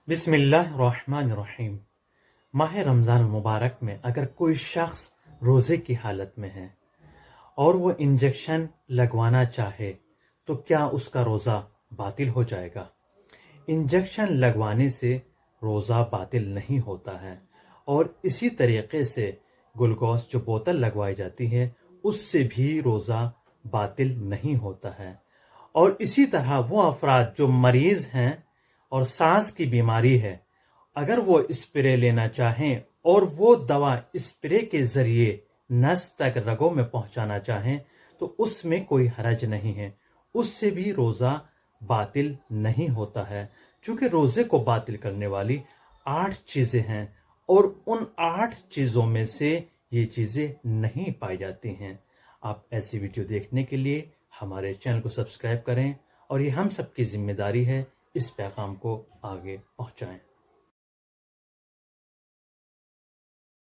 बिस्मिल्लाहिर्रहमानिर्रहीम। माह रमज़ान मुबारक में अगर कोई शख्स रोज़े की हालत में है और वो इंजेक्शन लगवाना चाहे तो क्या उसका रोज़ा बातिल हो जाएगा? इंजेक्शन लगवाने से रोज़ा बातिल नहीं होता है और इसी तरीके से ग्लूकोज जो बोतल लगवाई जाती है उससे भी रोज़ा बातिल नहीं होता है। और इसी तरह वो अफराद जो मरीज़ हैं और सांस की बीमारी है, अगर वो स्प्रे लेना चाहें और वो दवा स्प्रे के ज़रिए नस तक रगों में पहुंचाना चाहें तो उसमें कोई हरज नहीं है, उससे भी रोज़ा बातिल नहीं होता है। चूँकि रोज़े को बातिल करने वाली 8 चीज़ें हैं और उन 8 चीज़ों में से ये चीज़ें नहीं पाई जाती हैं। आप ऐसी वीडियो देखने के लिए हमारे चैनल को सब्सक्राइब करें और ये हम सबकी जिम्मेदारी है इस पैगाम को आगे पहुंचाएं।